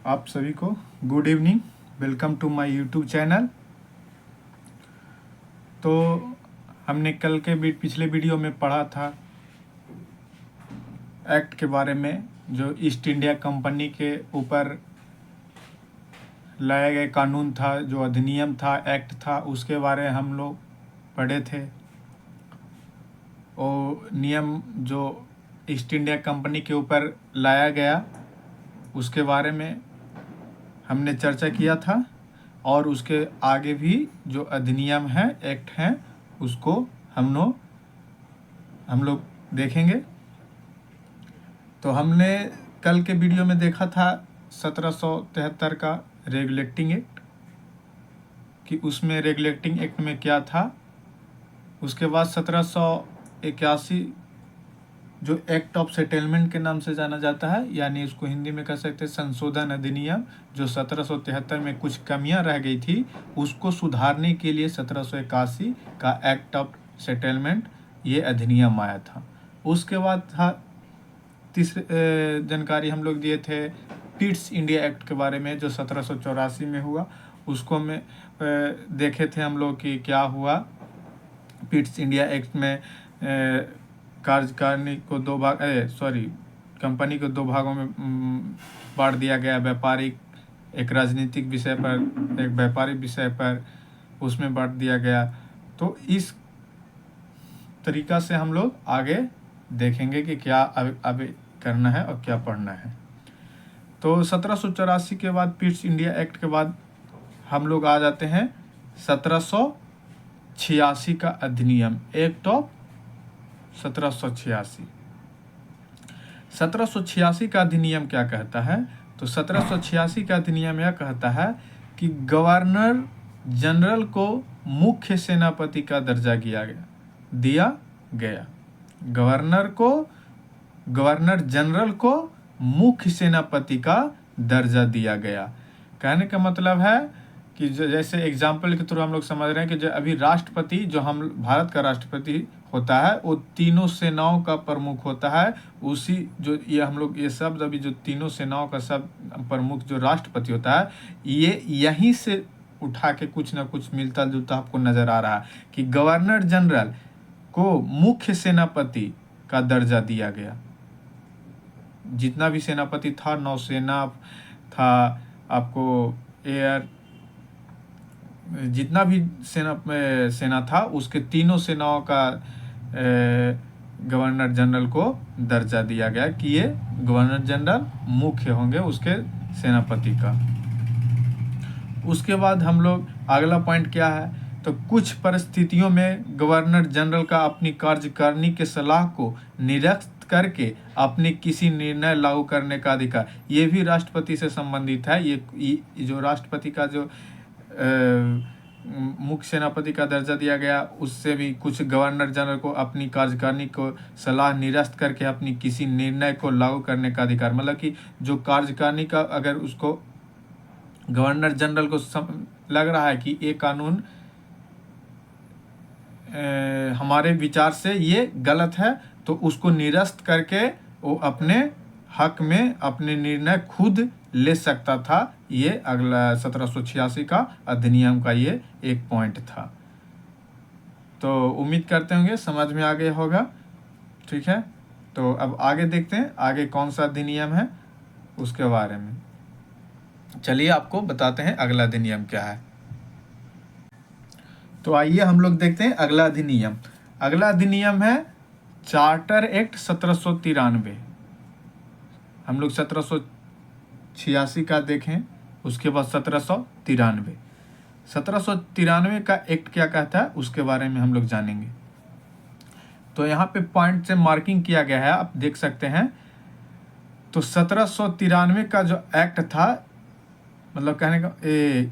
आप सभी को good evening, welcome to my YouTube channel. तो हमने कल के पिछले वीडियो में पढ़ा था एक्ट के बारे में, जो ईस्ट इंडिया कंपनी के ऊपर लाया गया कानून था, जो अधिनियम था, एक्ट था, उसके बारे में हम लोग पढ़े थे। और नियम जो ईस्ट इंडिया कंपनी के ऊपर लाया गया उसके बारे में हमने चर्चा किया था, और उसके आगे भी जो अधिनियम है, एक्ट हैं, उसको हम लोग देखेंगे। तो हमने कल के वीडियो में देखा था 1773 का रेगुलेटिंग एक्ट, कि उसमें रेगुलेटिंग एक्ट में क्या था। उसके बाद 1781 जो एक्ट ऑफ सेटलमेंट के नाम से जाना जाता है, यानी इसको हिंदी में कह सकते हैं संशोधन अधिनियम, जो 1773 में कुछ कमियां रह गई थी उसको सुधारने के लिए 1781 का एक्ट ऑफ सेटलमेंट ये अधिनियम आया था। उसके बाद था तीसरे जानकारी हम लोग दिए थे पिट्स इंडिया एक्ट के बारे में, जो 1784 में हुआ। उसको में देखे थे हम लोग कि क्या हुआ। पिट्स इंडिया एक्ट में कार्यकारिणी को कंपनी को दो भागों में बांट दिया गया। व्यापारिक एक राजनीतिक विषय पर, एक व्यापारिक विषय पर, उसमें बांट दिया गया। तो इस तरीका से हम लोग आगे देखेंगे कि क्या अब करना है और क्या पढ़ना है। तो 1784 के बाद पिट्स इंडिया एक्ट के बाद हम लोग आ जाते हैं 1786 का अधिनियम, एक्ट ऑफ 1786। 1786 का अधिनियम क्या कहता है? तो 1786 का अधिनियम यह कहता है कि गवर्नर जनरल को मुख्य सेनापति का दर्जा दिया गया। गवर्नर जनरल को मुख्य सेनापति का दर्जा दिया गया। कहने का मतलब है कि जैसे एग्जाम्पल के थ्रू हम लोग समझ रहे हैं कि जो अभी राष्ट्रपति, जो हम भारत का राष्ट्रपति होता है, वो तीनों सेनाओं का प्रमुख होता है। उसी जो ये हम लोग ये शब्द अभी जो तीनों सेनाओं का सब प्रमुख जो राष्ट्रपति होता है, ये यहीं से उठा के कुछ ना कुछ मिलता जुलता आपको नजर आ रहा है कि गवर्नर जनरल को मुख्य सेनापति का दर्जा दिया गया। जितना भी सेनापति था, नौसेना था, आपको एयर, जितना भी सेना था, उसके तीनों सेनाओं का गवर्नर जनरल को दर्जा दिया गया कि ये गवर्नर जनरल मुख्य होंगे उसके सेनापति का। उसके बाद हम लोग अगला पॉइंट क्या है, तो कुछ परिस्थितियों में गवर्नर जनरल का अपनी कार्यकारिणी के सलाह को निरस्त करके अपने किसी निर्णय लागू करने का अधिकार, ये भी राष्ट्रपति से संबंधित है। ये जो राष्ट्रपति का जो मुख्य सेनापति का दर्जा दिया गया, उससे भी कुछ गवर्नर जनरल को अपनी कार्यकारिणी को सलाह निरस्त करके अपनी किसी निर्णय को लागू करने का अधिकार, मतलब कि जो कार्यकारिणी का अगर उसको गवर्नर जनरल को लग रहा है कि ये कानून हमारे विचार से ये गलत है, तो उसको निरस्त करके वो अपने हक में अपने निर्णय खुद ले सकता था। ये अगला 1786 का अधिनियम का ये एक पॉइंट था। तो उम्मीद करते होंगे समझ में आ गया होगा। ठीक है, तो अब आगे देखते हैं आगे कौन सा अधिनियम है उसके बारे में। चलिए आपको बताते हैं अगला अधिनियम क्या है। तो आइए हम लोग देखते हैं अगला अधिनियम। अगला अधिनियम है चार्टर एक्ट 1793। हम लोग 1786 का देखें, उसके बाद 1793। 1793 का एक्ट क्या कहता है उसके बारे में हम लोग जानेंगे। तो यहाँ पे पॉइंट से मार्किंग किया गया है, आप देख सकते हैं। तो 1793 का जो एक्ट था, मतलब कहने का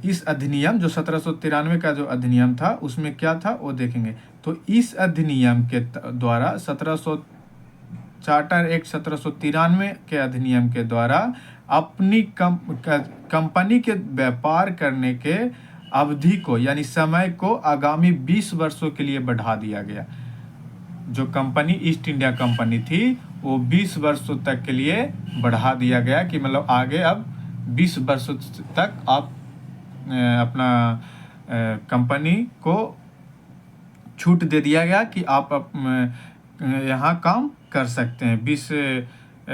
इस अधिनियम जो 1793 का जो अधिनियम था उसमें क्या था वो देखेंगे। तो इस अधिनियम के द्वारा चार्टर एक्ट 1793 के अधिनियम के द्वारा अपनी कंपनी के व्यापार करने के अवधि को, यानी समय को आगामी 20 वर्षों के लिए बढ़ा दिया गया। जो कंपनी ईस्ट इंडिया कंपनी थी वो 20 वर्षों तक के लिए बढ़ा दिया गया कि मतलब आगे अब 20 वर्षों तक आप अपना कंपनी को छूट दे दिया गया कि आप यहाँ काम कर सकते हैं 20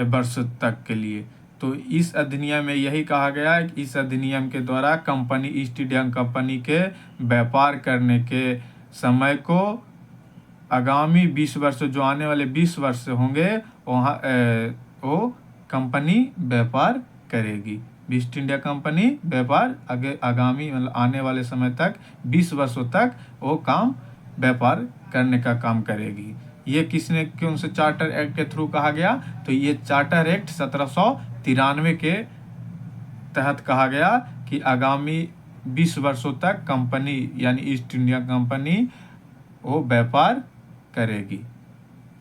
वर्ष तक के लिए। तो इस अधिनियम में यही कहा गया है कि इस अधिनियम के द्वारा कंपनी ईस्ट इंडिया कंपनी के व्यापार करने के समय को आगामी 20 वर्ष, जो आने वाले 20 वर्ष होंगे, वहाँ वो कंपनी व्यापार करेगी। ईस्ट इंडिया कंपनी व्यापार आगामी मतलब आने वाले समय तक 20 वर्षों तक वो व्यापार करने का काम करेगी। ये किसने क्यों से चार्टर एक्ट के थ्रू कहा गया? तो ये चार्टर एक्ट 1793 के तहत कहा गया कि आगामी 20 वर्षों तक कंपनी यानी ईस्ट इंडिया कंपनी वो व्यापार करेगी।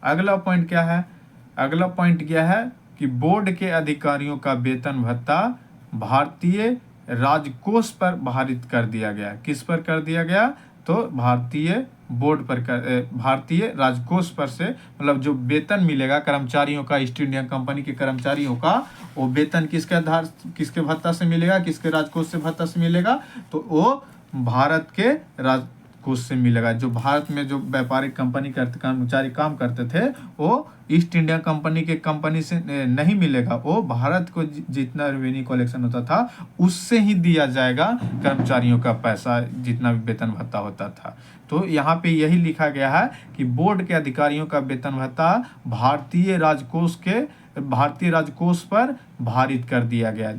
अगला पॉइंट क्या है? अगला पॉइंट यह है कि बोर्ड के अधिकारियों का वेतन भत्ता भारतीय राजकोष पर भारित कर दिया गया। किस पर कर दिया गया? तो भारतीय बोर्ड पर भारतीय राजकोष पर से, मतलब जो वेतन मिलेगा कर्मचारियों का, ईस्ट इंडिया कंपनी के कर्मचारियों का, वो वेतन किसके आधार, किसके भत्ता से मिलेगा, किसके राजकोष से भत्ता से मिलेगा? तो वो भारत के राजकोष से मिलेगा। जो भारत में जो व्यापारिक कंपनी करते कर्मचारी काम करते थे, वो ईस्ट इंडिया कंपनी के कंपनी से नहीं मिलेगा, वो भारत को जितना रेवेन्यू कलेक्शन होता था उससे ही दिया जाएगा कर्मचारियों का पैसा, जितना भी वेतन भत्ता होता था। तो यहाँ पे यही लिखा गया है कि बोर्ड के अधिकारियों का वेतन भत्ता भारतीय राजकोष पर भारित कर दिया गया।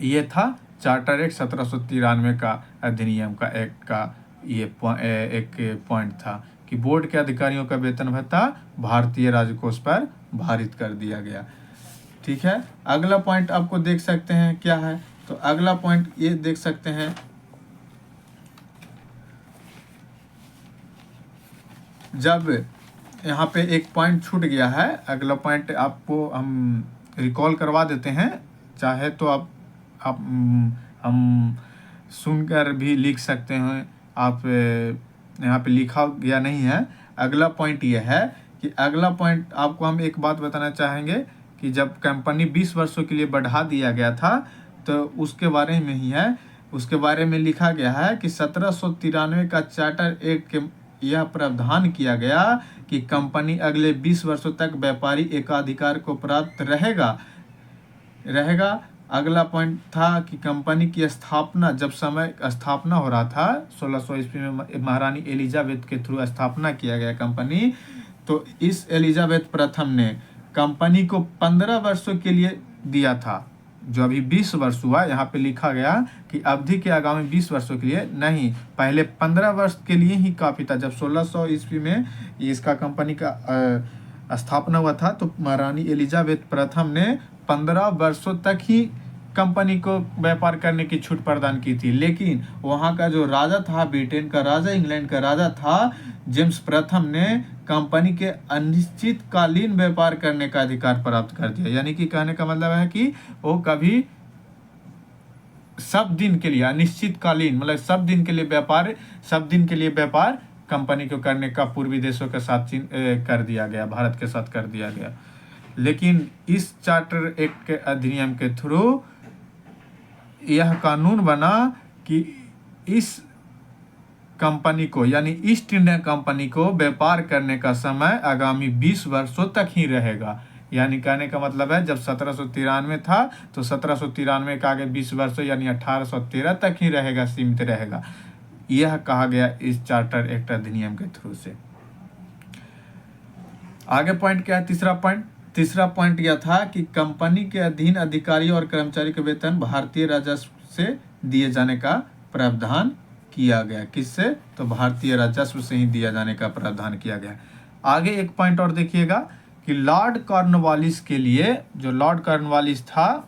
ये था चार्टर एक्ट 1793 का अधिनियम का एक्ट का ये एक पॉइंट था कि बोर्ड के अधिकारियों का वेतन भत्ता भारतीय राजकोष पर भारित कर दिया गया। ठीक है, अगला पॉइंट आपको देख सकते हैं क्या है? तो अगला पॉइंट ये देख सकते हैं, जब यहाँ पे एक पॉइंट छूट गया है, अगला पॉइंट आपको हम रिकॉल करवा देते हैं, चाहे तो आप हम सुनकर भी लिख सकते हैं। आप यहाँ पे लिखा गया नहीं है। अगला पॉइंट ये है कि अगला पॉइंट आपको हम एक बात बताना चाहेंगे कि जब कंपनी 20 वर्षों के लिए बढ़ा दिया गया था, तो उसके बारे में ही है। उसके बारे में लिखा गया है कि 1793 का चार्टर एक्ट के यह प्रावधान किया गया कि कंपनी अगले 20 वर्षों तक व्यापारी एकाधिकार को प्राप्त रहेगा। अगला पॉइंट था कि कंपनी की स्थापना, जब समय स्थापना हो रहा था 1600 ईस्वी में महारानी एलिजाबेथ के थ्रू स्थापना किया गया कंपनी, तो इस एलिजाबेथ प्रथम ने कंपनी को 15 वर्षों के लिए दिया था। जो अभी 20 वर्ष हुआ, यहाँ पे लिखा गया कि अवधि के आगामी 20 वर्षों के लिए नहीं, पहले 15 वर्ष के लिए ही काफ़ी था। जब 1600 ईस्वी में इसका कंपनी का स्थापना हुआ था, तो महारानी एलिजाबेथ प्रथम ने 15 वर्षों तक ही कंपनी को व्यापार करने की छूट प्रदान की थी। लेकिन वहाँ का जो राजा था, ब्रिटेन का राजा, इंग्लैंड का राजा था, जेम्स प्रथम ने कंपनी के अनिश्चितकालीन व्यापार करने का अधिकार प्राप्त कर दिया। यानी कि कहने का मतलब है कि वो कभी सब दिन के लिए, अनिश्चितकालीन मतलब सब दिन के लिए व्यापार कंपनी को करने का पूर्वी देशों के साथ कर दिया गया, भारत के साथ कर दिया गया। लेकिन इस चार्टर एक्ट के अधिनियम के थ्रू यह कानून बना कि इस कंपनी को यानी ईस्ट इंडिया कंपनी को व्यापार करने का समय आगामी 20 वर्षों तक ही रहेगा। यानी कहने का मतलब है, जब 1793 था तो 1793 का आगे 20 वर्षों यानी 1813 तक ही रहेगा, सीमित रहेगा। यह कहा गया इस चार्टर एक्ट अधिनियम के थ्रू से। आगे पॉइंट क्या है? तीसरा पॉइंट यह था कि कंपनी के अधीन अधिकारी और कर्मचारी के वेतन भारतीय राजस्व से दिए जाने का प्रावधान किया गया। किससे? तो भारतीय राजस्व से ही दिया जाने का प्रावधान किया गया। आगे एक पॉइंट और देखिएगा कि लॉर्ड कॉर्नवालिस के लिए, जो लॉर्ड कॉर्नवालिस था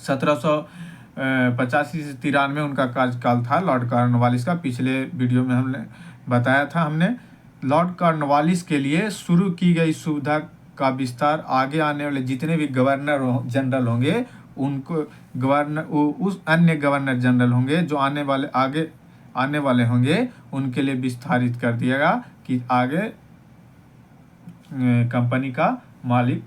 1785 से 93 उनका कार्यकाल था लॉर्ड कॉर्नवालिस का। पिछले वीडियो में हमने बताया था लॉर्ड कॉर्नवालिस के लिए शुरू की गई सुविधा का विस्तार आगे आने वाले जितने भी गवर्नर जनरल होंगे उनको उस अन्य गवर्नर जनरल होंगे जो आने वाले होंगे उनके लिए विस्तारित कर दिएगा कि आगे कंपनी का मालिक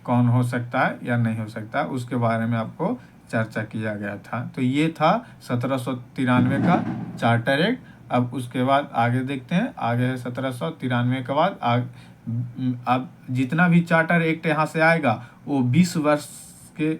कौन हो सकता है या नहीं हो सकता, उसके बारे में आपको चर्चा किया गया था। तो ये था 1793 का चार्टर एक्ट। अब उसके बाद आगे देखते हैं, आगे है 1793 के बाद अब जितना भी चार्टर एक्ट यहाँ से आएगा वो 20 वर्ष के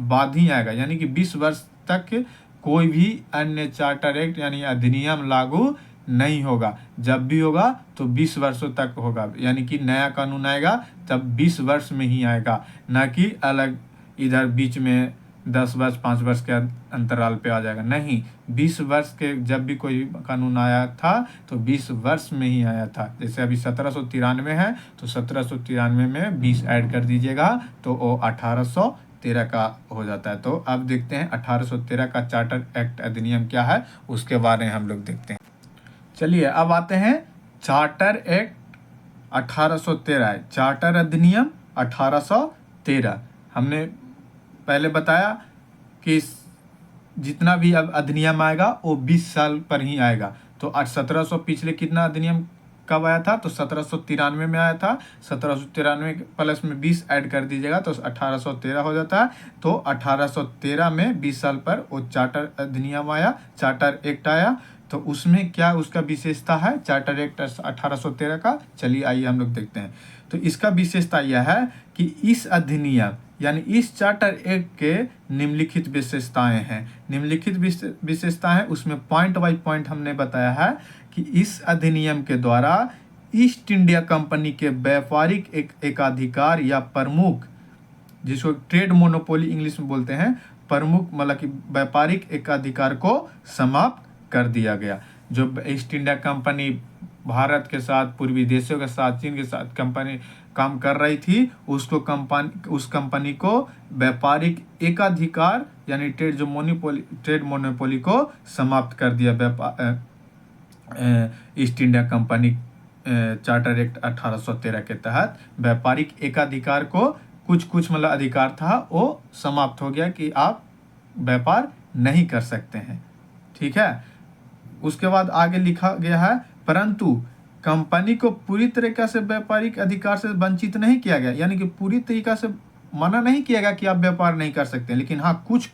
बाद ही आएगा, यानी कि 20 वर्ष तक कोई भी अन्य चार्टर एक्ट यानी अधिनियम लागू नहीं होगा। जब भी होगा तो 20 वर्षों तक होगा, यानी कि नया कानून आएगा तब 20 वर्ष में ही आएगा, ना कि अलग इधर बीच में 10 वर्ष 5 वर्ष के अंतराल पे आ जाएगा। नहीं, 20 वर्ष के जब भी कोई कानून आया था तो 20 वर्ष में ही आया था। जैसे अभी 1793 है तो 1793 में 20 ऐड कर दीजिएगा तो वो 1813 का हो जाता है। तो अब देखते हैं 1813 का चार्टर एक्ट अधिनियम क्या है, उसके बारे में हम लोग देखते हैं। चलिए अब आते हैं चार्टर एक्ट 1813, चार्टर अधिनियम 1813। हमने पहले बताया कि जितना भी अब अधिनियम आएगा वो 20 साल पर ही आएगा। तो 1700 पिछले कितना अधिनियम कब आया था, तो 1793 में आया था। 1793 प्लस में 20 ऐड कर दीजिएगा तो 1813 हो जाता है। तो 1813 में 20 साल पर वो चार्टर अधिनियम आया, चार्टर एक्ट आया। तो उसमें क्या उसका विशेषता है चार्टर एक्ट 1813 का, चलिए आइए हम लोग देखते हैं। तो इसका विशेषता यह है कि इस अधिनियम यानी इस चार्टर एक्ट के निम्नलिखित विशेषताएं हैं। निम्नलिखित विशेषताएं उसमें पॉइंट बाय पॉइंट हमने बताया है कि इस अधिनियम के द्वारा ईस्ट इंडिया कंपनी के व्यापारिक एकाधिकार या प्रमुख, जिसको ट्रेड मोनोपोली इंग्लिश में बोलते हैं, प्रमुख मतलब कि व्यापारिक एकाधिकार को समाप्त कर दिया गया। जो ईस्ट इंडिया कंपनी भारत के साथ, पूर्वी देशों के साथ, चीन के साथ कंपनी काम कर रही थी, उस कंपनी को व्यापारिक एकाधिकार यानी ट्रेड मोनोपोली को समाप्त कर दिया east India company charter act 1813 के तहत। व्यापारिक एकाधिकार को कुछ मतलब अधिकार था वो समाप्त हो गया कि आप व्यापार नहीं कर सकते हैं, ठीक है। उसके बाद आगे लिखा गया है, परंतु कंपनी को पूरी तरीके से व्यापारिक अधिकार से वंचित नहीं किया गया, यानी कि पूरी तरीका से मना नहीं किया गया कि आप व्यापार नहीं कर सकते, लेकिन हाँ कुछ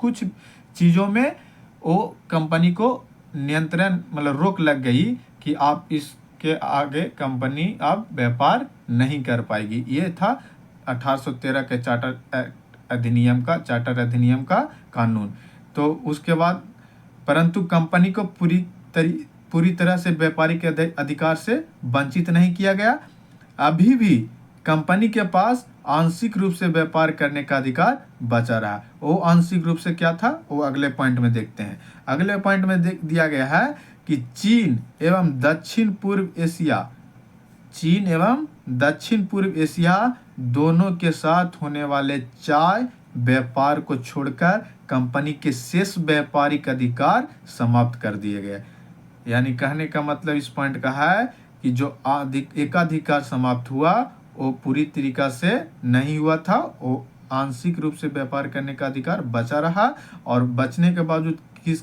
चीज़ों में वो कंपनी को नियंत्रण मतलब रोक लग गई कि आप इसके आगे कंपनी आप व्यापार नहीं कर पाएगी। ये था 1813 के चार्टर अधिनियम का कानून। तो उसके बाद परंतु कंपनी को पूरी तरह से व्यापारिक अधिकार से वंचित नहीं किया गया। अभी भी कंपनी के पास आंशिक रूप से व्यापार करने का अधिकार बचा रहा। वो आंशिक रूप से क्या था वो अगले पॉइंट में देखते हैं। अगले पॉइंट में दिया गया है कि चीन एवं दक्षिण पूर्व एशिया दोनों के साथ होने वाले चाय व्यापार को छोड़कर कंपनी के शेष व्यापारिक अधिकार समाप्त कर दिए गए। यानी कहने का मतलब इस पॉइंट का है कि जो एकाधिकार समाप्त हुआ वो पूरी तरीका से नहीं हुआ था, वो आंशिक रूप से व्यापार करने का अधिकार बचा रहा, और बचने के बावजूद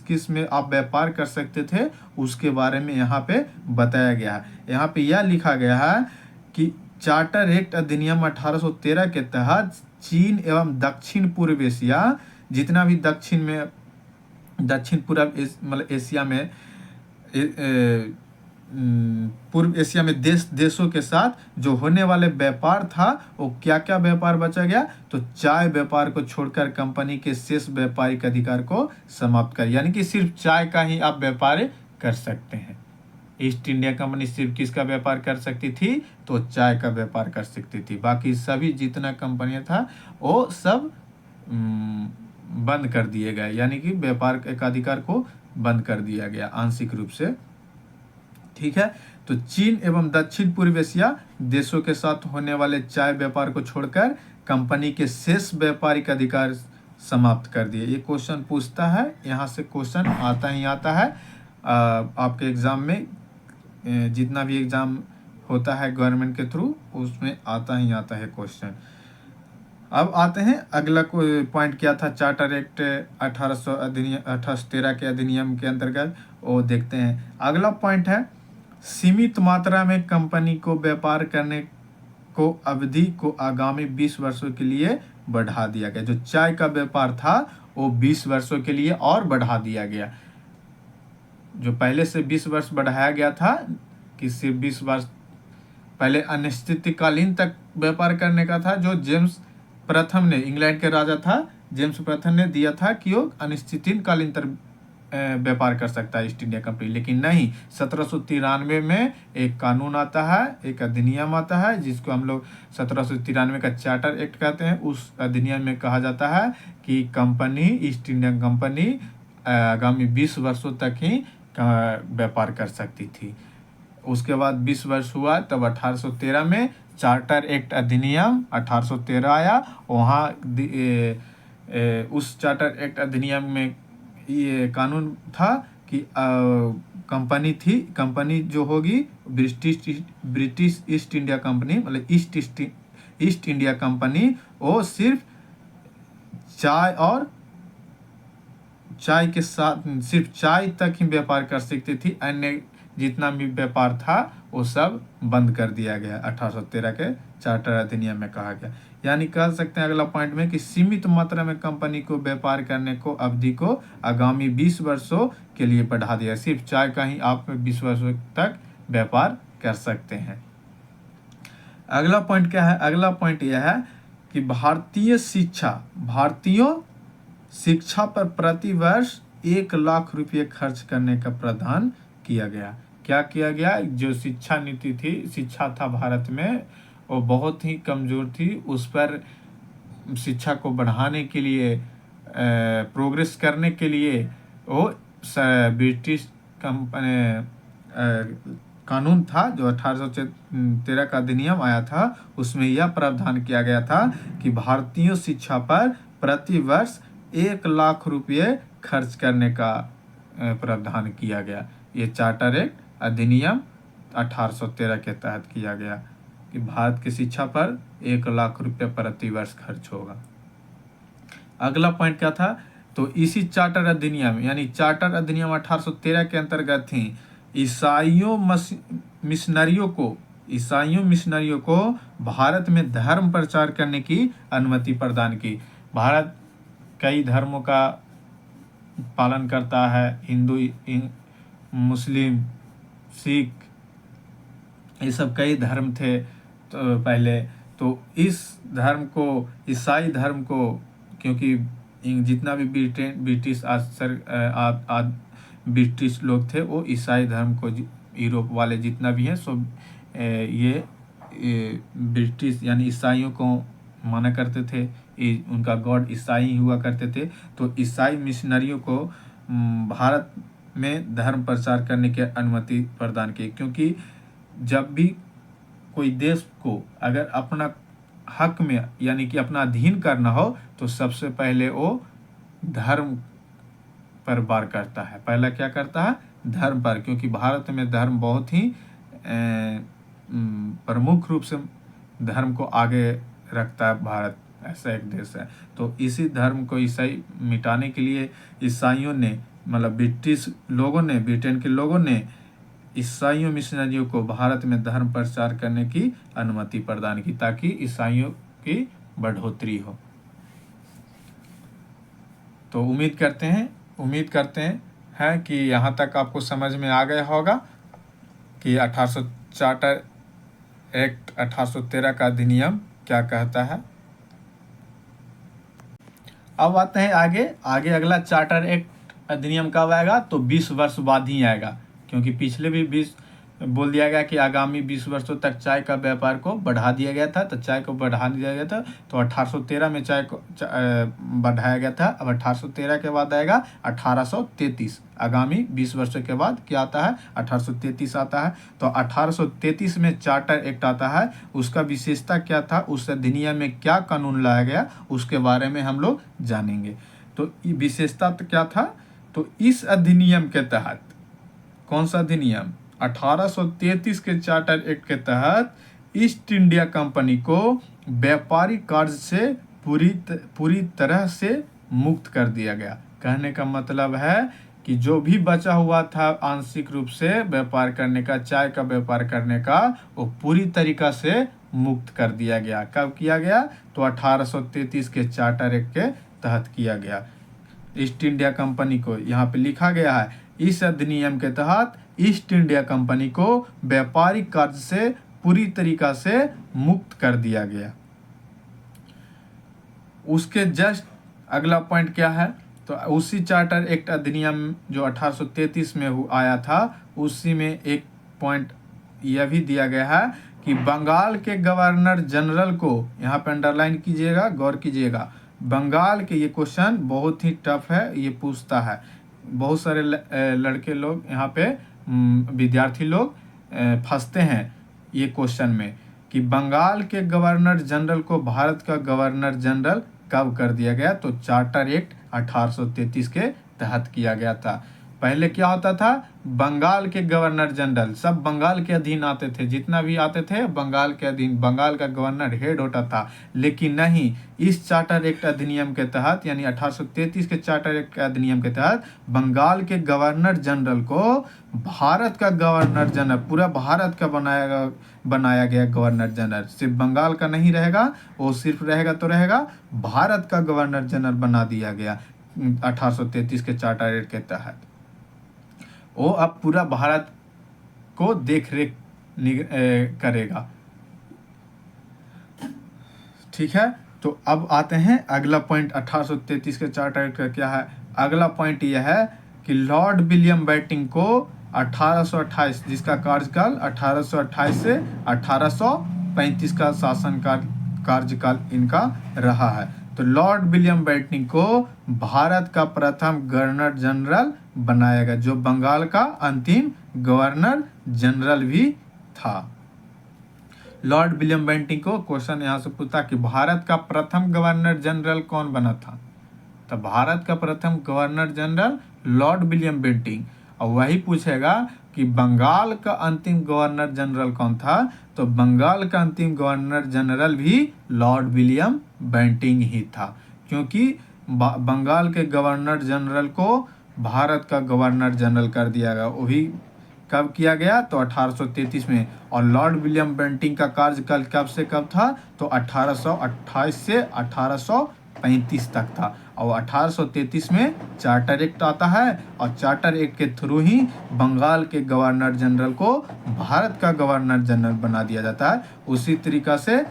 किस में आप व्यापार कर सकते थे उसके बारे में यहाँ पे बताया गया है। यहाँ पे यह लिखा गया है कि चार्टर एक्ट अधिनियम 1813 के तहत चीन एवं दक्षिण पूर्व एशिया, जितना भी दक्षिण पूर्व मतलब एशिया में पूर्व एशिया में देशों के साथ जो होने वाले व्यापार था वो क्या क्या व्यापार बचा गया, तो चाय व्यापार को छोड़कर कंपनी के शेष व्यापारिक अधिकार को समाप्त कर, यानी कि सिर्फ चाय का ही आप व्यापार कर सकते हैं। ईस्ट इंडिया कंपनी सिर्फ किसका व्यापार कर सकती थी, तो चाय का व्यापार कर सकती थी। बाकी सभी जितना कंपनियां था वो सब बंद कर दिए गए, यानी कि व्यापार के अधिकार को बंद कर दिया गया आंशिक रूप से, ठीक है। तो चीन एवं दक्षिण पूर्व एशिया देशों के साथ होने वाले चाय व्यापार को छोड़कर कंपनी के शेष व्यापारिक अधिकार समाप्त कर दिए। ये क्वेश्चन पूछता है, यहाँ से क्वेश्चन आता ही आता है आपके एग्जाम में, जितना भी एग्जाम होता है गवर्नमेंट के थ्रू उसमें आता ही आता है क्वेश्चन। अब आते हैं अगला पॉइंट क्या था चार्टर एक्ट 1813 के अधिनियम के अंतर्गत, वो देखते हैं। अगला पॉइंट है सीमित मात्रा में कंपनी को व्यापार करने को अवधि को आगामी 20 वर्षों के लिए बढ़ा दिया गया। जो चाय का व्यापार था वो 20 वर्षों के लिए और बढ़ा दिया गया। जो पहले से 20 वर्ष बढ़ाया गया था कि सिर्फ 20 वर्ष पहले अनिश्चितकालीन तक व्यापार करने का था, जो जेम्स प्रथम ने, इंग्लैंड के राजा था जेम्स प्रथम ने दिया था कि वो अनिश्चितकालीन तक व्यापार कर सकता है ईस्ट इंडिया कंपनी। लेकिन नहीं, 1793 में एक कानून आता है, एक अधिनियम आता है जिसको हम लोग 1793 का चार्टर एक्ट कहते हैं। उस अधिनियम में कहा जाता है कि कंपनी, ईस्ट इंडिया कंपनी आगामी 20 वर्षों तक ही व्यापार कर सकती थी। उसके बाद 20 वर्ष हुआ तब 1813 में चार्टर एक्ट अधिनियम 1813 आया। वहाँ उस चार्टर एक्ट अधिनियम में ये कानून था कि कंपनी जो होगी ब्रिटिश ईस्ट इंडिया कंपनी, मतलब ईस्ट इंडिया कंपनी, वो सिर्फ चाय के साथ सिर्फ चाय तक ही व्यापार कर सकती थी। अन्य जितना भी व्यापार था वो सब बंद कर दिया गया 1813 के चार्टर अधिनियम में कहा गया। यानी कह सकते हैं अगला पॉइंट में कि सीमित मात्रा में कंपनी को व्यापार करने को अवधि को आगामी 20 वर्षों के लिए बढ़ा दिया। सिर्फ चाय का ही आप 20 वर्षों तक व्यापार कर सकते हैं। अगला पॉइंट क्या है? अगला पॉइंट यह है कि भारतीयों शिक्षा पर प्रति वर्ष 1 लाख रुपये खर्च करने का प्रावधान किया गया। क्या किया गया? जो शिक्षा नीति थी, शिक्षा था भारत में, वो बहुत ही कमज़ोर थी। उस पर शिक्षा को बढ़ाने के लिए, प्रोग्रेस करने के लिए वो ब्रिटिश कानून था जो 1813 का अधिनियम आया था। उसमें यह प्रावधान किया गया था कि भारतीयों शिक्षा पर प्रति वर्ष 1 लाख रुपये खर्च करने का प्रावधान किया गया। ये चार्टर एक्ट अधिनियम 1813 के तहत किया गया कि भारत की शिक्षा पर 1 लाख रुपये प्रति वर्ष खर्च होगा। अगला पॉइंट क्या था? तो इसी चार्टर अधिनियम यानी चार्टर अधिनियम 1813 के अंतर्गत ही ईसाइयों मिशनरियों को भारत में धर्म प्रचार करने की अनुमति प्रदान की। भारत कई धर्मों का पालन करता है, हिंदू, मुस्लिम, सिख, ये सब कई धर्म थे तो पहले। तो इस धर्म को, ईसाई धर्म को, क्योंकि जितना भी ब्रिटिश लोग थे वो ईसाई धर्म को, यूरोप वाले जितना भी हैं सब ये ब्रिटिश यानी ईसाइयों को माना करते थे। उनका गॉड ईसाई हुआ करते थे। तो ईसाई मिशनरियों को भारत में धर्म प्रचार करने की अनुमति प्रदान की। क्योंकि जब भी कोई देश को अगर अपना हक में यानी कि अपना अधीन करना हो तो सबसे पहले वो धर्म पर वार करता है। पहला क्या करता है? धर्म पर, क्योंकि भारत में धर्म बहुत ही प्रमुख रूप से धर्म को आगे रखता है। भारत ऐसा एक देश है। तो इसी धर्म को ईसाई मिटाने के लिए ईसाइयों ने, मतलब ब्रिटेन के लोगों ने ईसाइयों मिशनरियों को भारत में धर्म प्रचार करने की अनुमति प्रदान की ताकि ईसाइयों की बढ़ोतरी हो। तो उम्मीद करते हैं कि यहाँ तक आपको समझ में आ गया होगा कि चार्टर एक्ट 1813 का अधिनियम क्या कहता है। अब आते हैं आगे अगला चार्टर एक्ट अधिनियम कब आएगा? तो 20 वर्ष बाद ही आएगा, क्योंकि पिछले भी 20 बोल दिया गया कि आगामी 20 वर्षों तक चाय का व्यापार को बढ़ा दिया गया था। तो चाय को बढ़ा दिया गया था तो 1813 में चाय को बढ़ाया गया था। अब 1813 के बाद आएगा 1833। आगामी 20 वर्षों के बाद क्या आता है? 1833 आता है। तो 1833 में चार्टर एक्ट आता है। उसका विशेषता क्या था, उस अधिनियम में क्या कानून लाया गया, उसके बारे में हम लोग जानेंगे। तो विशेषता तो क्या था? तो इस अधिनियम के तहत, कौन सा अधिनियम? 1833 के चार्टर एक्ट के तहत ईस्ट इंडिया कंपनी को व्यापारिक कार्य से पूरी तरह से मुक्त कर दिया गया। कहने का मतलब है कि जो भी बचा हुआ था आंशिक रूप से व्यापार करने का, चाय का व्यापार करने का, वो पूरी तरीका से मुक्त कर दिया गया। कब किया गया? तो 1833 के चार्टर एक्ट के तहत किया गया। ईस्ट इंडिया कंपनी को यहाँ पे लिखा गया है, इस अधिनियम के तहत ईस्ट इंडिया कंपनी को व्यापारिक कार्य से पूरी तरीका से मुक्त कर दिया गया। उसके जस्ट अगला पॉइंट क्या है? तो उसी चार्टर एक्ट अधिनियम जो 1833 में आया था, उसी में एक पॉइंट यह भी दिया गया है कि बंगाल के गवर्नर जनरल को, यहाँ पे अंडरलाइन कीजिएगा, गौर कीजिएगा, बंगाल के, ये क्वेश्चन बहुत ही टफ है, ये पूछता है, बहुत सारे लड़के लोग यहाँ पे विद्यार्थी लोग फंसते हैं ये क्वेश्चन में कि बंगाल के गवर्नर जनरल को भारत का गवर्नर जनरल कब कर दिया गया? तो चार्टर एक्ट 1833 के तहत किया गया था। पहले क्या होता था? बंगाल के गवर्नर जनरल सब बंगाल के अधीन आते थे, जितना भी आते थे बंगाल के अधीन, बंगाल का गवर्नर हेड होता था। लेकिन नहीं, इस चार्टर एक्ट अधिनियम के तहत, यानी 1833 के चार्टर एक्ट अधिनियम के तहत बंगाल के गवर्नर जनरल को भारत का गवर्नर जनरल, पूरा भारत का बनाया गया गवर्नर जनरल, सिर्फ बंगाल का नहीं रहेगा, वो सिर्फ रहेगा तो रहेगा भारत का गवर्नर जनरल बना दिया गया 1833 के चार्टर एक्ट के तहत। वो अब पूरा भारत को देख रेख करेगा। ठीक है, तो अब आते हैं अगला पॉइंट 1833 के चार्टर एक्ट का क्या है। अगला पॉइंट यह है कि लॉर्ड विलियम बेंटिंक को 1828, जिसका कार्यकाल 1828 से 1835 का शासन कार्यकाल इनका रहा है, तो लॉर्ड विलियम बेंटिंक को भारत का प्रथम गवर्नर जनरल बनाया गया, जो बंगाल का अंतिम गवर्नर जनरल भी था। लॉर्ड विलियम बेंटिंक को क्वेश्चन यहाँ से पूछता कि भारत का प्रथम गवर्नर जनरल कौन बना था? तो भारत का प्रथम governor general Lord William Bentinck. और वही पूछेगा कि बंगाल का अंतिम गवर्नर जनरल कौन था? तो बंगाल का अंतिम गवर्नर जनरल भी लॉर्ड विलियम बेंटिंक ही था, क्योंकि बंगाल के गवर्नर जनरल को भारत का गवर्नर जनरल कर दिया गया। वो भी कब किया गया? तो 1833 में। और लॉर्ड विलियम बेंटिंक का कार्यकाल कब से कब था? तो 1828 से 1835 तक था। और 1833 में चार्टर एक्ट आता है, और चार्टर एक्ट के थ्रू ही बंगाल के गवर्नर जनरल को भारत का गवर्नर जनरल बना दिया जाता है। उसी तरीका से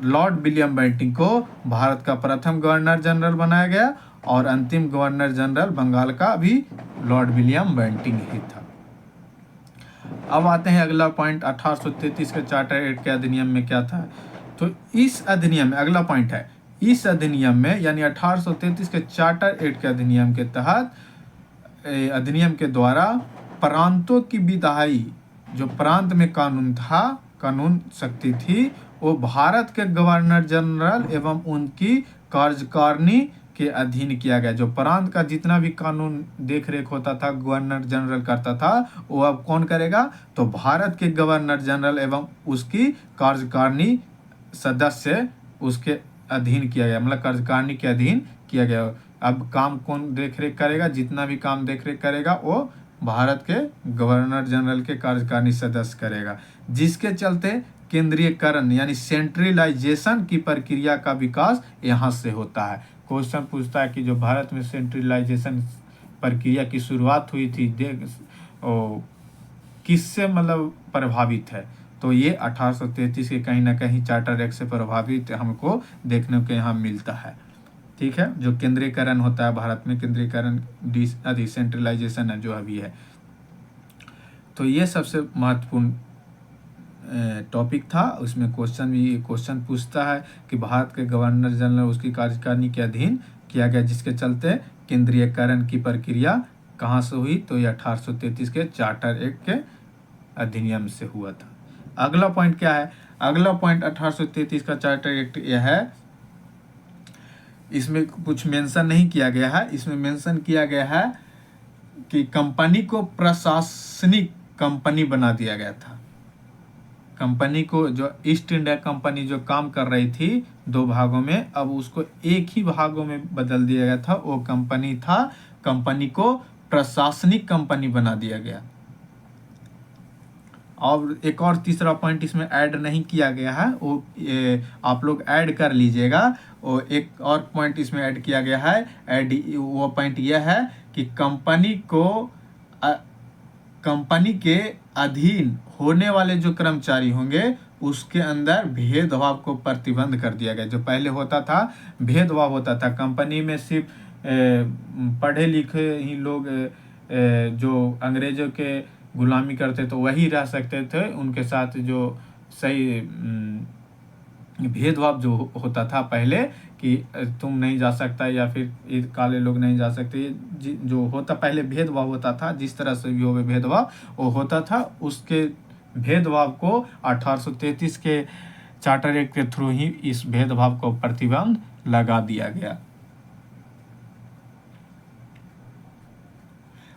लॉर्ड विलियम बेंटिंक को भारत का प्रथम गवर्नर जनरल बनाया गया, और अंतिम गवर्नर जनरल बंगाल का भी लॉर्ड विलियम बेंटिंक ही था। अब आते हैं अगला पॉइंट 1833 के चार्टर एक्ट के अधिनियम में क्या था। तो इस अधिनियम में अगला पॉइंट है, इस अधिनियम में यानी 1833 के चार्टर एक्ट के अधिनियम के तहत, अधिनियम के द्वारा प्रांतों की विधायी, जो प्रांत में कानून था, कानून शक्ति थी, वो भारत के गवर्नर जनरल एवं उनकी कार्यकारिणी के अधीन किया गया। जो प्रांत का जितना भी कानून देख रेख होता था, गवर्नर जनरल करता था, वो अब कौन करेगा? तो भारत के गवर्नर जनरल एवं उसकी कार्यकारिणी सदस्य उसके अधीन किया गया, मतलब कार्यकारिणी के अधीन किया गया। अब काम कौन देख रेख करेगा? जितना भी काम देख रेख करेगा वो भारत के गवर्नर जनरल के कार्यकारिणी सदस्य करेगा, जिसके चलते केंद्रीयकरण यानी सेंट्रलाइजेशन की प्रक्रिया का विकास यहाँ से होता है। क्वेश्चन पूछता है कि जो भारत में सेंट्रलाइजेशन प्रक्रिया की शुरुआत हुई थी, किससे मतलब प्रभावित है? तो ये 1833 के कहीं ना कहीं चार्टर एक्ट से प्रभावित हमको देखने को यहाँ मिलता है। ठीक है, जो केंद्रीयकरण होता है भारत में, केंद्रीयकरण डिसेंट्रलाइजेशन है जो अभी है। तो ये सबसे महत्वपूर्ण टॉपिक था। उसमें क्वेश्चन पूछता है कि भारत के गवर्नर जनरल उसकी कार्यकारिणी के अधीन किया गया, जिसके चलते केंद्रीयकरण की प्रक्रिया कहाँ से हुई? तो ये 1833 के चार्टर एक्ट के अधिनियम से हुआ था। अगला पॉइंट क्या है? अगला पॉइंट 1833 का चार्टर एक्ट यह है, इसमें कुछ मेंशन नहीं किया गया है। इसमें मेंशन किया गया है कि कंपनी को प्रशासनिक कंपनी बना दिया गया था। कंपनी को, जो ईस्ट इंडिया कंपनी जो काम कर रही थी दो भागों में, अब उसको एक ही भागों में बदल दिया गया था। वो कंपनी था, कंपनी को प्रशासनिक कंपनी बना दिया गया। और एक और तीसरा पॉइंट इसमें ऐड नहीं किया गया है, वो आप लोग ऐड कर लीजिएगा। और एक और पॉइंट इसमें ऐड किया गया है, वो पॉइंट यह है कि कंपनी के अधीन होने वाले जो कर्मचारी होंगे उसके अंदर भेदभाव को प्रतिबंध कर दिया गया। जो पहले होता था भेदभाव होता था, कंपनी में सिर्फ पढ़े लिखे ही लोग जो अंग्रेजों के गुलामी करते तो वही रह सकते थे, उनके साथ जो सही भेदभाव जो होता था पहले कि तुम नहीं जा सकता या फिर काले लोग नहीं जा सकते, जो होता पहले भेदभाव होता था, जिस तरह से भी हो भेदभाव वो होता था, उसके भेदभाव को 1833 के चार्टर एक्ट के थ्रू ही इस भेदभाव को प्रतिबंध लगा दिया गया।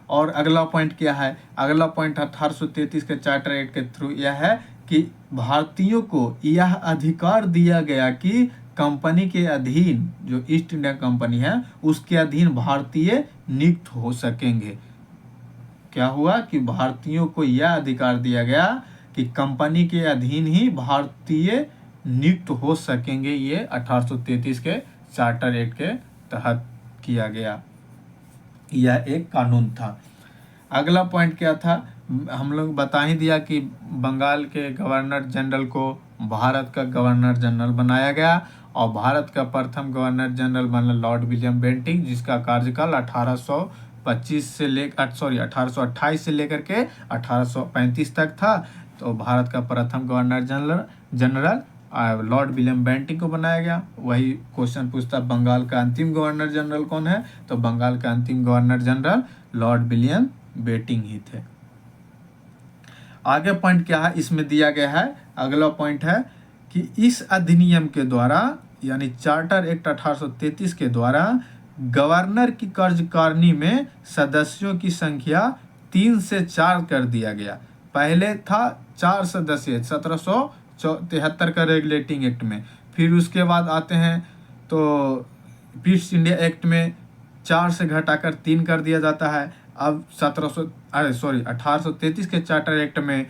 और अगला पॉइंट क्या है, अगला पॉइंट 1833 के चार्टर एक्ट के थ्रू यह है कि भारतीयों को यह अधिकार दिया गया कि कंपनी के अधीन, जो ईस्ट इंडिया कंपनी है उसके अधीन भारतीय नियुक्त हो सकेंगे। क्या हुआ कि भारतीयों को यह अधिकार दिया गया कि कंपनी के अधीन ही भारतीय नियुक्त हो सकेंगे। ये 1833 के चार्टर एक्ट के तहत किया गया, यह एक कानून था। अगला पॉइंट क्या था, हम लोग बता ही दिया कि बंगाल के गवर्नर जनरल को भारत का गवर्नर जनरल बनाया गया और भारत का प्रथम गवर्नर जनरल बना लॉर्ड विलियम बेंटिंक, जिसका कार्यकाल 1828 से लेकर के 1835 तक था। तो भारत का प्रथम governor general Lord William Bentinck को बनाया गया। वही क्वेश्चन पूछता बंगाल का अंतिम गवर्नर जनरल कौन है, तो बंगाल का अंतिम governor general Lord William Bentinck ही थे। आगे पॉइंट क्या है इसमें दिया गया है, अगला पॉइंट है कि इस अधिनियम के द्वारा यानी चार्टर एक्ट 1833 के द्वारा गवर्नर की कार्यकारिणी में सदस्यों की संख्या 3 से 4 कर दिया गया। पहले था 4 सदस्य 1773 का रेगुलेटिंग एक्ट में, फिर उसके बाद आते हैं तो ईस्ट इंडिया एक्ट में 4 से घटाकर 3 कर दिया जाता है। अब 1833 के चार्टर एक्ट में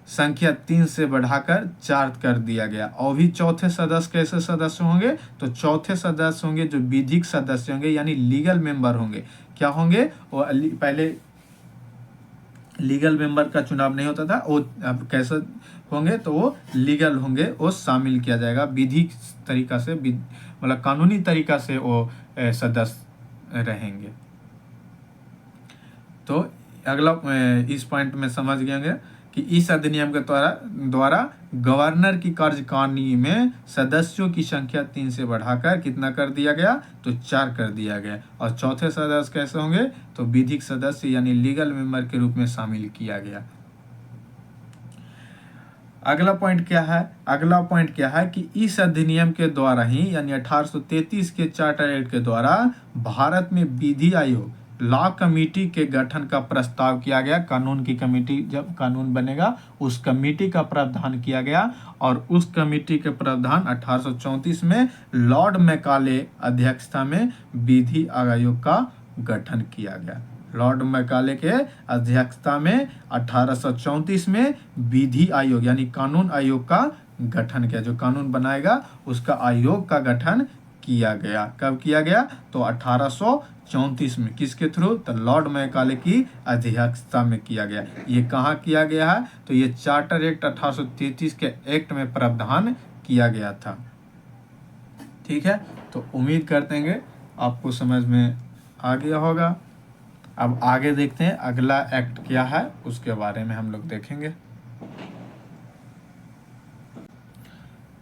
संख्या 3 से बढ़ाकर 4 कर दिया गया। और भी चौथे सदस्य कैसे सदस्य होंगे, तो चौथे सदस्य होंगे जो विधिक सदस्य होंगे यानी लीगल मेंबर होंगे। क्या होंगे, वो पहले लीगल मेंबर का चुनाव नहीं होता था, वो अब कैसे होंगे तो वो लीगल होंगे, वो शामिल किया जाएगा विधिक तरीका से, मतलब कानूनी तरीका से वो सदस्य रहेंगे। तो अगला इस पॉइंट में समझ गए कि इस अधिनियम के द्वारा गवर्नर की कार्यकारिणी में सदस्यों की संख्या 3 से बढ़ाकर कितना कर दिया गया, तो 4 कर दिया गया। और चौथे सदस्य कैसे होंगे, तो विधिक सदस्य यानी लीगल मेंबर के रूप में शामिल किया गया। अगला पॉइंट क्या है कि इस अधिनियम के द्वारा ही यानी 1833 के चार्टर एक्ट के द्वारा भारत में विधि आयोग लॉ कमेटी के गठन का प्रस्ताव किया गया। कानून की कमेटी जब कानून बनेगा उस कमेटी का प्रावधान किया गया और उस कमेटी के प्रावधान 1834 में लॉर्ड मैकाले अध्यक्षता में विधि आयोग का गठन किया गया। लॉर्ड मैकाले के अध्यक्षता में 1834 में विधि आयोग यानी कानून आयोग का गठन किया। जो कानून बनाएगा उसका आयोग का गठन किया गया। कब किया गया, तो 1834 में। किसके थ्रू, तो लॉर्ड मैकाले की अध्यक्षता में किया गया। ये कहाँ किया गया है, तो ये चार्टर एक्ट 1833 के एक्ट में प्रावधान किया गया था। ठीक है, तो उम्मीद करते हैं आपको समझ में आ गया होगा। अब आगे देखते हैं अगला एक्ट क्या है, उसके बारे में हम लोग देखेंगे।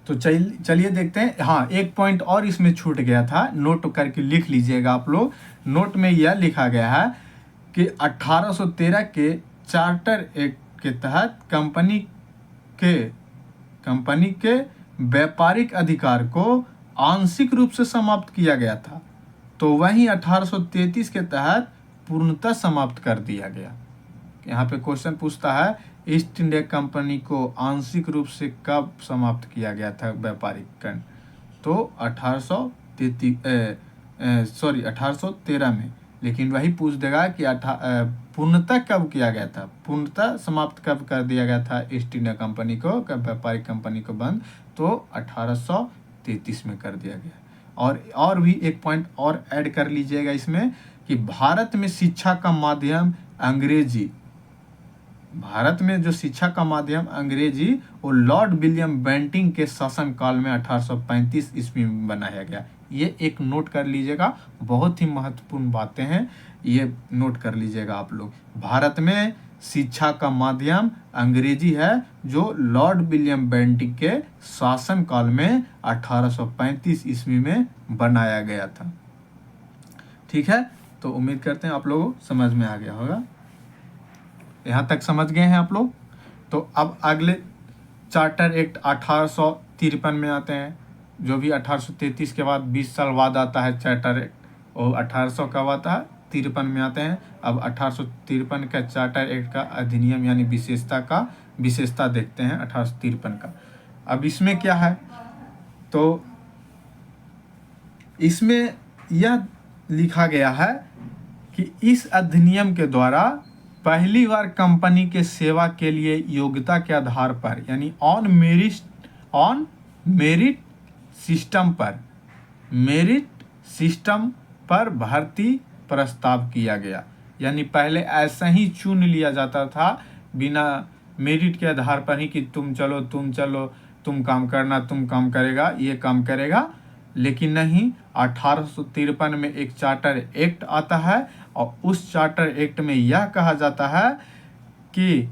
तो चलिए देखते हैं। हाँ, एक पॉइंट और इसमें छूट गया था, नोट करके लिख लीजिएगा आप लोग। नोट में यह लिखा गया है कि 1813 के चार्टर एक्ट के तहत कंपनी के व्यापारिक अधिकार को आंशिक रूप से समाप्त किया गया था, तो वहीं 1833 के तहत पूर्णतः समाप्त कर दिया गया। यहाँ पे क्वेश्चन पूछता है ईस्ट इंडिया कंपनी को आंशिक रूप से कब समाप्त किया गया था व्यापारिक करण, तो 1813 में। लेकिन वही पूछ देगा कि पूर्णतः कब किया गया था, पूर्णतः समाप्त कब कर दिया गया था ईस्ट इंडिया कंपनी को, कब व्यापारिक कंपनी को बंद, तो 1833 में कर दिया गया। और भी एक पॉइंट और ऐड कर लीजिएगा इसमें कि भारत में शिक्षा का माध्यम अंग्रेजी, भारत में जो शिक्षा का माध्यम अंग्रेजी वो लॉर्ड विलियम बेंटिंग के शासनकाल में 1835 ईस्वी में बनाया गया। ये एक नोट कर लीजिएगा, बहुत ही महत्वपूर्ण बातें हैं, ये नोट कर लीजिएगा आप लोग। भारत में शिक्षा का माध्यम अंग्रेजी है जो लॉर्ड विलियम बेंटिंग के शासनकाल में 1835 ईस्वी में बनाया गया था। ठीक है, तो उम्मीद करते हैं आप लोगों को समझ में आ गया होगा। यहाँ तक समझ गए हैं आप लोग। तो अब अगले चार्टर एक्ट 1853 में आते हैं, जो भी 1833 के बाद 20 साल बाद आता है चार्टर एक्ट, और 1800 का आता है 53 में आते हैं। अब 1853 का चार्टर एक्ट का अधिनियम यानी विशेषता देखते हैं 1853 का। अब इसमें क्या है, तो इसमें यह लिखा गया है कि इस अधिनियम के द्वारा पहली बार कंपनी के सेवा के लिए योग्यता के आधार पर यानी ऑन मेरिट सिस्टम पर भर्ती प्रस्ताव किया गया। यानी पहले ऐसा ही चुन लिया जाता था बिना मेरिट के आधार पर ही कि तुम चलो, तुम काम करना, तुम काम करेगा, ये काम करेगा। लेकिन नहीं, 1853 में एक चार्टर एक्ट आता है और उस चार्टर एक्ट में यह कहा जाता है कि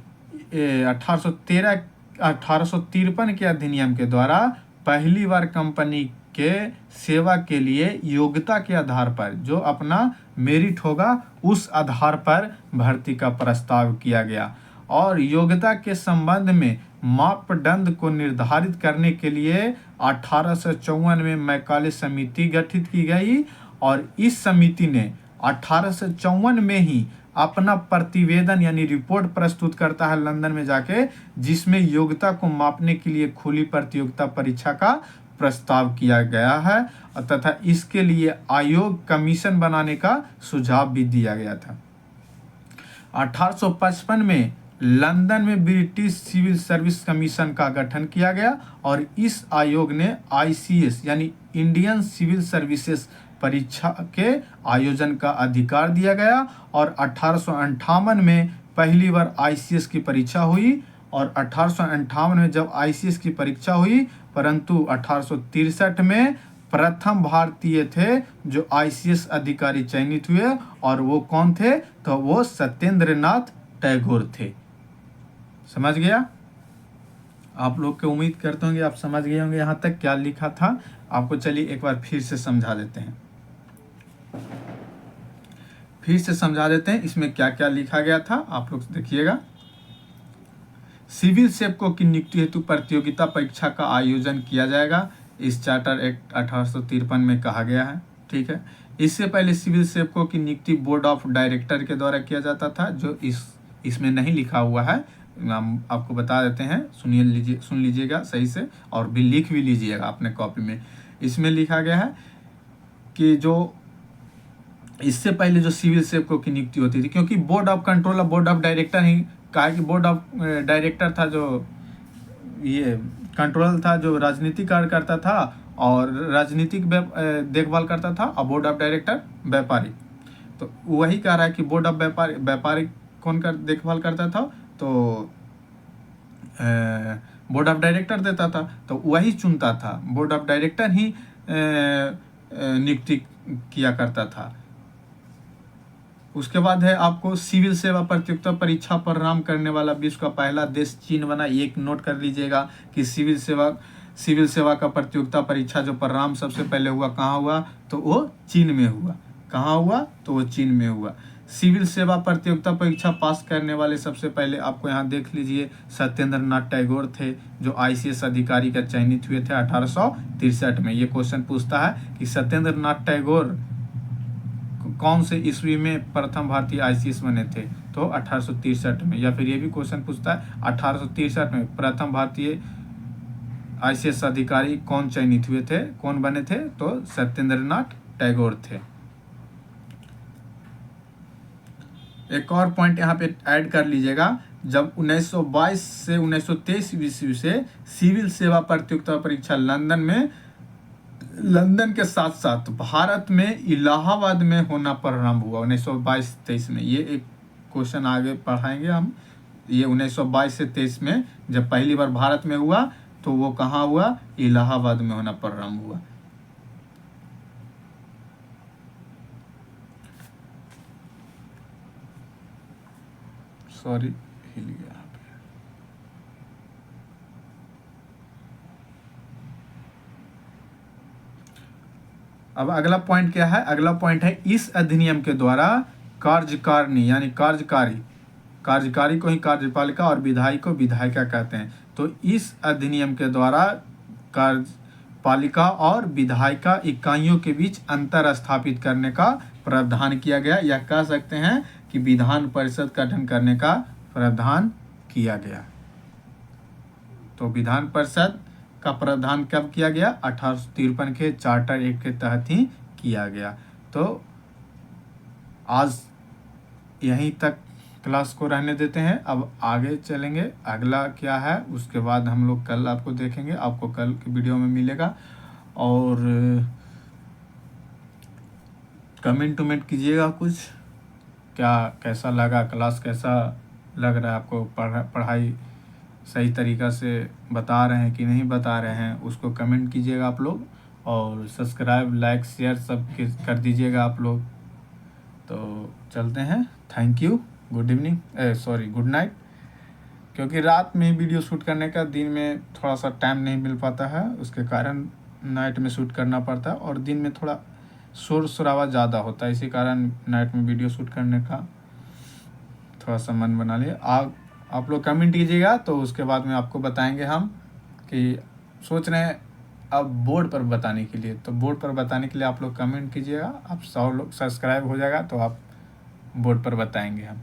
1853 के अधिनियम के द्वारा पहली बार कंपनी के सेवा के लिए योग्यता के आधार पर जो अपना मेरिट होगा उस आधार पर भर्ती का प्रस्ताव किया गया। और योग्यता के संबंध में मापदंड को निर्धारित करने के लिए 1854 में मैकाले समिति गठित की गई और इस समिति ने 1854 में ही अपना प्रतिवेदन यानी रिपोर्ट प्रस्तुत करता है लंदन में जाके, जिसमें योग्यता को मापने के लिए खुली प्रतियोगिता परीक्षा का प्रस्ताव किया गया है तथा इसके लिए आयोग कमीशन बनाने का सुझाव भी दिया गया था। 1855 में लंदन में ब्रिटिश सिविल सर्विस कमीशन का गठन किया गया और इस आयोग ने ICS यानी इंडियन सिविल सर्विसेज परीक्षा के आयोजन का अधिकार दिया गया और 1858 में पहली बार ICS की परीक्षा हुई और 1858 में जब ICS की परीक्षा हुई, परंतु 1863 में प्रथम भारतीय थे जो ICS अधिकारी चयनित हुए और वो कौन थे, तो वो सत्येंद्र नाथ टैगोर थे। समझ गया आप लोग के, उम्मीद करते होंगे आप समझ गए होंगे यहाँ तक क्या लिखा था आपको। चलिए एक बार फिर से समझा देते हैं, इसमें क्या क्या लिखा गया था आप लोग देखिएगा। सिविल सेवकों की नियुक्ति हेतु प्रतियोगिता परीक्षा का आयोजन किया जाएगा, इस चार्टर एक्ट 1853 में कहा गया है। ठीक है, इससे पहले सिविल सेवकों की नियुक्ति बोर्ड ऑफ डायरेक्टर के द्वारा किया जाता था, जो इसमें नहीं लिखा हुआ है, हम आपको बता देते हैं, सुन लीजिएगा सही से और भी लिख भी लीजिएगा अपने कॉपी में। इसमें लिखा गया है कि जो इससे पहले जो सिविल सेवकों की नियुक्ति होती थी, क्योंकि बोर्ड ऑफ कंट्रोल और बोर्ड ऑफ डायरेक्टर ही कहा कि बोर्ड ऑफ डायरेक्टर था जो ये कंट्रोल था, जो राजनीतिक कार्य करता था और राजनीतिक देखभाल करता था, और बोर्ड ऑफ डायरेक्टर व्यापारिक। तो वही कह रहा है कि बोर्ड ऑफ व्यापारिक कौन कर देखभाल करता था, तो बोर्ड ऑफ डायरेक्टर देता था, तो वही चुनता था, बोर्ड ऑफ डायरेक्टर ही नियुक्ति किया करता था। उसके बाद है आपको सिविल सेवा प्रतियोगिता परीक्षा परिणाम करने वाला विश्व का पहला देश चीन बना। एक नोट कर लीजिएगा कि सिविल सेवा का प्रतियोगिता परीक्षा जो परिणाम सबसे पहले हुआ कहाँ हुआ, तो वो चीन में हुआ। कहाँ हुआ, तो वो चीन में हुआ। सिविल सेवा प्रतियोगिता परीक्षा पास करने वाले सबसे पहले आपको यहाँ देख लीजिए सत्येंद्र नाथ टैगोर थे, जो ICS अधिकारी का चयनित हुए थे 1863 में। ये क्वेश्चन पूछता है कि सत्येंद्र नाथ टैगोर कौन से ईस्वी में प्रथम भारतीय ICS बने थे, तो 1863 में। या फिर ये भी क्वेश्चन पूछता है 1863 में प्रथम भारतीय ICS अधिकारी कौन चयनित हुए थे, कौन बने थे, तो सत्येंद्र नाथ टैगोर थे। एक और पॉइंट यहाँ पे ऐड कर लीजिएगा, जब 1922 से 1923 ईस्वी से सिविल सेवा प्रतियोगिता परीक्षा लंदन के साथ साथ भारत में इलाहाबाद में होना प्रारंभ हुआ 1922-23 में। ये एक क्वेश्चन आगे पढ़ाएंगे हम। ये 1922 से 23 में जब पहली बार भारत में हुआ तो वो कहाँ हुआ, इलाहाबाद में होना प्रारंभ हुआ। सॉरी, हिल गया यहाँ पे। अब अगला पॉइंट क्या है, अगला पॉइंट है इस अधिनियम के द्वारा कार्यकारिणी यानी कार्यकारी को ही कार्यपालिका और विधायी को विधायिका कहते हैं। तो इस अधिनियम के द्वारा कार्यपालिका और विधायिका इकाइयों के बीच अंतर स्थापित करने का प्रावधान किया गया, या कह सकते हैं कि विधान परिषद का गठन करने का प्रावधान किया गया। तो विधान परिषद का प्रावधान कब किया गया, 1853 के चार्टर एक्ट के तहत ही किया गया। तो आज यहीं तक क्लास को रहने देते हैं, अब आगे चलेंगे। अगला क्या है उसके बाद हम लोग कल आपको देखेंगे, आपको कल की वीडियो में मिलेगा। और कमेंट कीजिएगा कुछ, क्या कैसा लगा क्लास, कैसा लग रहा है आपको, पढ़ाई सही तरीक़ा से बता रहे हैं कि नहीं बता रहे हैं, उसको कमेंट कीजिएगा आप लोग। और सब्सक्राइब, लाइक, शेयर सब कर दीजिएगा आप लोग। तो चलते हैं, thank you, good evening, sorry good night. क्योंकि रात में वीडियो शूट करने का दिन में थोड़ा सा टाइम नहीं मिल पाता है, उसके कारण नाइट में शूट करना पड़ता है। और दिन में थोड़ा शोर शराबा ज़्यादा होता है, इसी कारण नाइट में वीडियो शूट करने का थोड़ा सा मन बना लिए। आप लोग कमेंट कीजिएगा, तो उसके बाद में आपको बताएंगे हम कि सोच रहे हैं अब बोर्ड पर बताने के लिए। तो बोर्ड पर बताने के लिए आप लोग कमेंट कीजिएगा, आप 100 लोग सब्सक्राइब हो जाएगा तो आप बोर्ड पर बताएंगे हम।